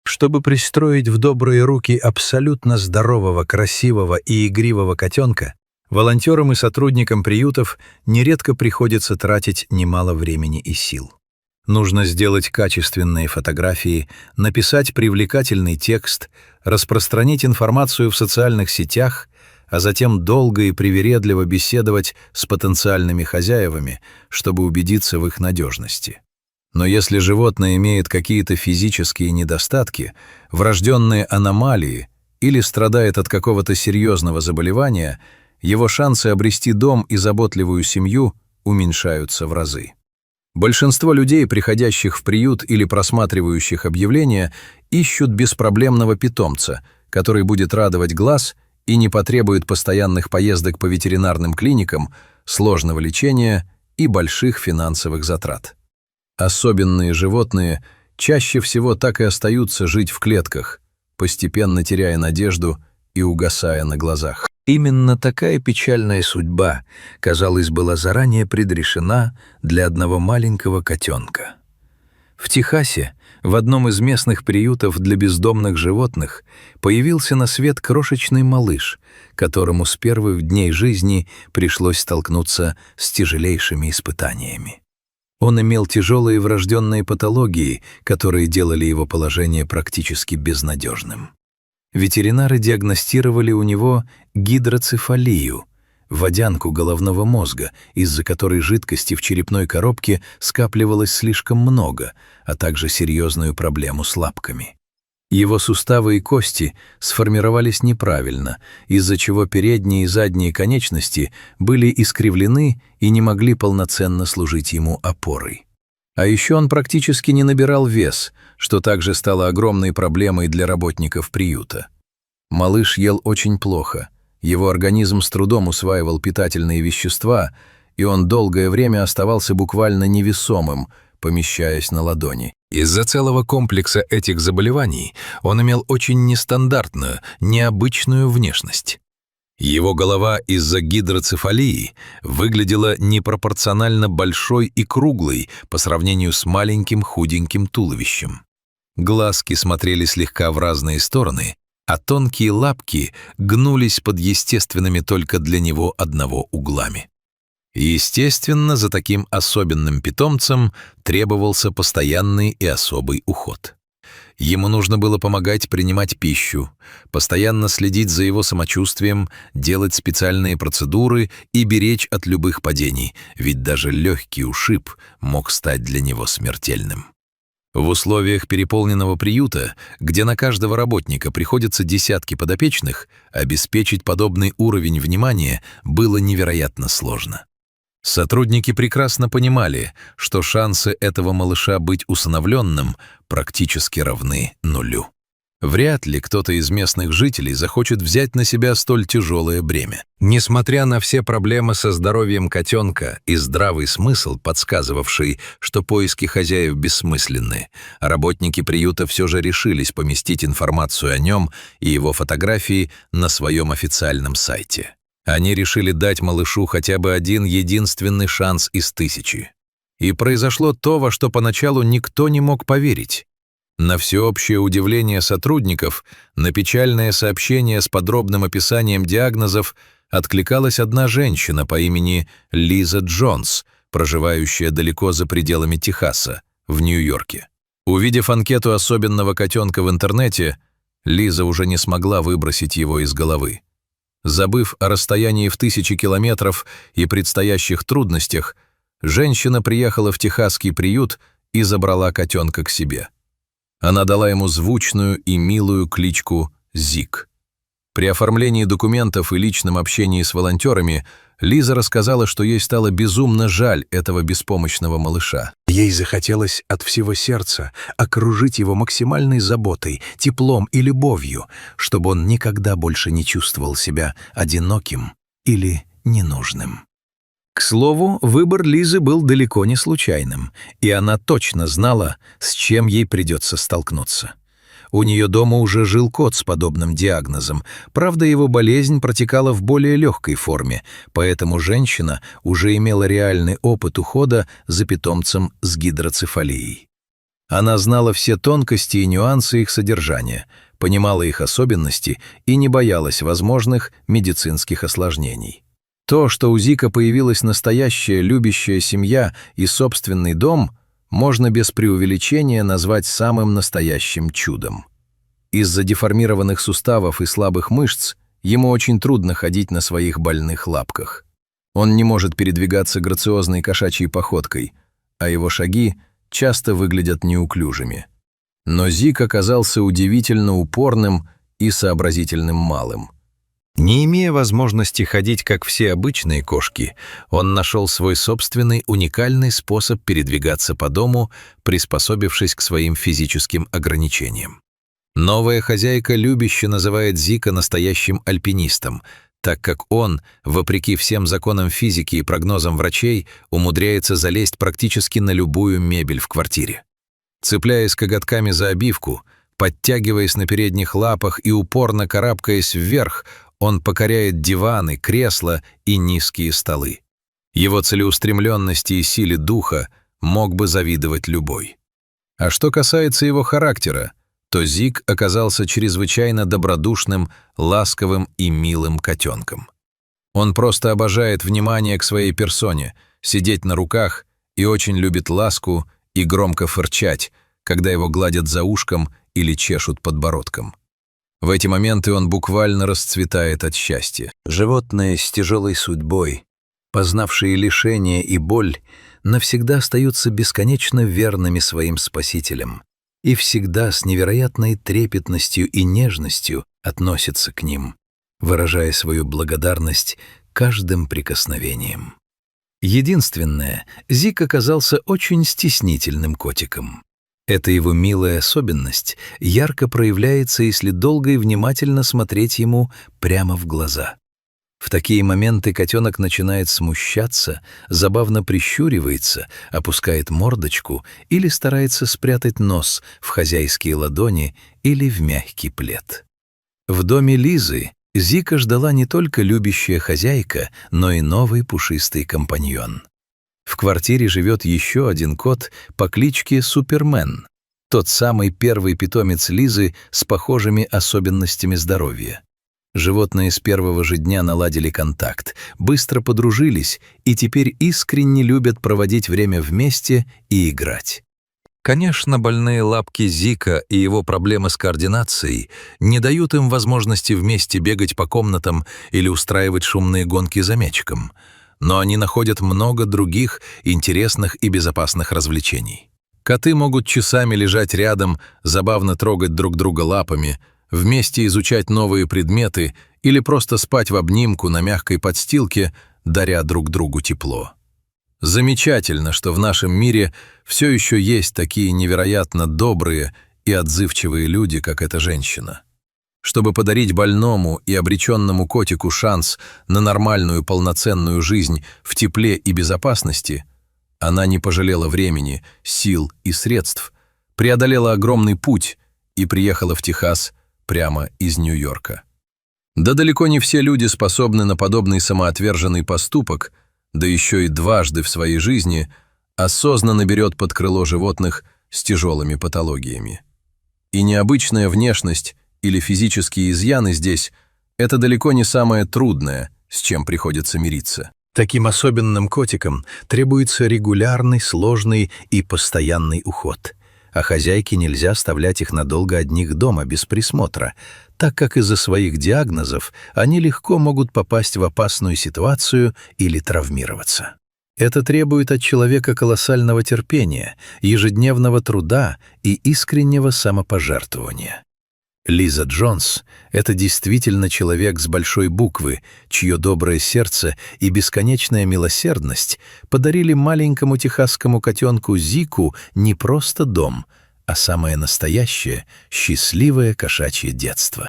Чтобы пристроить в добрые руки абсолютно здорового, красивого и игривого котенка, волонтерам и сотрудникам приютов нередко приходится тратить немало времени и сил. Нужно сделать качественные фотографии, написать привлекательный текст, распространить информацию в социальных сетях, а затем долго и привередливо беседовать с потенциальными хозяевами, чтобы убедиться в их надежности. Но если животное имеет какие-то физические недостатки, врожденные аномалии или страдает от какого-то серьезного заболевания, его шансы обрести дом и заботливую семью уменьшаются в разы. Большинство людей, приходящих в приют или просматривающих объявления, ищут беспроблемного питомца, который будет радовать глаз и не потребует постоянных поездок по ветеринарным клиникам, сложного лечения и больших финансовых затрат. Особенные животные чаще всего так и остаются жить в клетках, постепенно теряя надежду и угасая на глазах. Именно такая печальная судьба, казалось, была заранее предрешена для одного маленького котенка. В Техасе, в одном из местных приютов для бездомных животных, появился на свет крошечный малыш, которому с первых дней жизни пришлось столкнуться с тяжелейшими испытаниями. Он имел тяжелые врожденные патологии, которые делали его положение практически безнадежным. Ветеринары диагностировали у него гидроцефалию, водянку головного мозга, из-за которой жидкости в черепной коробке скапливалось слишком много, а также серьезную проблему с лапками. Его суставы и кости сформировались неправильно, из-за чего передние и задние конечности были искривлены и не могли полноценно служить ему опорой. А еще он практически не набирал вес, что также стало огромной проблемой для работников приюта. Малыш ел очень плохо, его организм с трудом усваивал питательные вещества, и он долгое время оставался буквально невесомым, помещаясь на ладони. Из-за целого комплекса этих заболеваний он имел очень нестандартную, необычную внешность. Его голова из-за гидроцефалии выглядела непропорционально большой и круглой по сравнению с маленьким худеньким туловищем. Глазки смотрели слегка в разные стороны, а тонкие лапки гнулись под естественными только для него одного углами. Естественно, за таким особенным питомцем требовался постоянный и особый уход. Ему нужно было помогать принимать пищу, постоянно следить за его самочувствием, делать специальные процедуры и беречь от любых падений, ведь даже легкий ушиб мог стать для него смертельным. В условиях переполненного приюта, где на каждого работника приходится десятки подопечных, обеспечить подобный уровень внимания было невероятно сложно. Сотрудники прекрасно понимали, что шансы этого малыша быть усыновленным практически равны нулю. Вряд ли кто-то из местных жителей захочет взять на себя столь тяжелое бремя. Несмотря на все проблемы со здоровьем котенка и здравый смысл, подсказывавший, что поиски хозяев бессмысленны, работники приюта все же решились поместить информацию о нем и его фотографии на своем официальном сайте. Они решили дать малышу хотя бы один единственный шанс из 1000. И произошло то, во что поначалу никто не мог поверить. На всеобщее удивление сотрудников, на печальное сообщение с подробным описанием диагнозов откликалась одна женщина по имени Лиза Джонс, проживающая далеко за пределами Техаса, в Нью-Йорке. Увидев анкету особенного котенка в интернете, Лиза уже не смогла выбросить его из головы. Забыв о расстоянии в 1000 километров и предстоящих трудностях, женщина приехала в техасский приют и забрала котенка к себе. Она дала ему звучную и милую кличку Зик. При оформлении документов и личном общении с волонтерами Лиза рассказала, что ей стало безумно жаль этого беспомощного малыша. Ей захотелось от всего сердца окружить его максимальной заботой, теплом и любовью, чтобы он никогда больше не чувствовал себя одиноким или ненужным. К слову, выбор Лизы был далеко не случайным, и она точно знала, с чем ей придется столкнуться. У нее дома уже жил кот с подобным диагнозом, правда, его болезнь протекала в более легкой форме, поэтому женщина уже имела реальный опыт ухода за питомцем с гидроцефалией. Она знала все тонкости и нюансы их содержания, понимала их особенности и не боялась возможных медицинских осложнений. То, что у Зика появилась настоящая любящая семья и собственный дом, можно без преувеличения назвать самым настоящим чудом. Из-за деформированных суставов и слабых мышц ему очень трудно ходить на своих больных лапках. Он не может передвигаться грациозной кошачьей походкой, а его шаги часто выглядят неуклюжими. Но Зик оказался удивительно упорным и сообразительным малым. Не имея возможности ходить, как все обычные кошки, он нашел свой собственный уникальный способ передвигаться по дому, приспособившись к своим физическим ограничениям. Новая хозяйка любяще называет Зика настоящим альпинистом, так как он, вопреки всем законам физики и прогнозам врачей, умудряется залезть практически на любую мебель в квартире. Цепляясь коготками за обивку, подтягиваясь на передних лапах и упорно карабкаясь вверх, он покоряет диваны, кресла и низкие столы. Его целеустремленности и силе духа мог бы завидовать любой. А что касается его характера, то Зик оказался чрезвычайно добродушным, ласковым и милым котенком. Он просто обожает внимание к своей персоне, сидеть на руках и очень любит ласку и громко фырчать, когда его гладят за ушком или чешут подбородком. В эти моменты он буквально расцветает от счастья. Животные с тяжелой судьбой, познавшие лишения и боль, навсегда остаются бесконечно верными своим спасителям и всегда с невероятной трепетностью и нежностью относятся к ним, выражая свою благодарность каждым прикосновением. Единственное, Зик оказался очень стеснительным котиком. Эта его милая особенность ярко проявляется, если долго и внимательно смотреть ему прямо в глаза. В такие моменты котенок начинает смущаться, забавно прищуривается, опускает мордочку или старается спрятать нос в хозяйские ладони или в мягкий плед. В доме Лизы Зика ждала не только любящая хозяйка, но и новый пушистый компаньон. В квартире живет еще один кот по кличке Супермен, тот самый первый питомец Лизы с похожими особенностями здоровья. Животные с первого же дня наладили контакт, быстро подружились и теперь искренне любят проводить время вместе и играть. Конечно, больные лапки Зика и его проблемы с координацией не дают им возможности вместе бегать по комнатам или устраивать шумные гонки за мячиком, но они находят много других интересных и безопасных развлечений. Коты могут часами лежать рядом, забавно трогать друг друга лапами, вместе изучать новые предметы или просто спать в обнимку на мягкой подстилке, даря друг другу тепло. Замечательно, что в нашем мире все еще есть такие невероятно добрые и отзывчивые люди, как эта женщина. Чтобы подарить больному и обреченному котику шанс на нормальную полноценную жизнь в тепле и безопасности, она не пожалела времени, сил и средств, преодолела огромный путь и приехала в Техас прямо из Нью-Йорка. Да далеко не все люди способны на подобный самоотверженный поступок, да еще и дважды в своей жизни осознанно берет под крыло животных с тяжелыми патологиями. И необычная внешность или физические изъяны здесь – это далеко не самое трудное, с чем приходится мириться. Таким особенным котикам требуется регулярный, сложный и постоянный уход. А хозяйке нельзя оставлять их надолго одних дома без присмотра, так как из-за своих диагнозов они легко могут попасть в опасную ситуацию или травмироваться. Это требует от человека колоссального терпения, ежедневного труда и искреннего самопожертвования. Лиза Джонс — это действительно человек с большой буквы, чье доброе сердце и бесконечная милосердность подарили маленькому техасскому котенку Зику не просто дом, а самое настоящее, счастливое кошачье детство.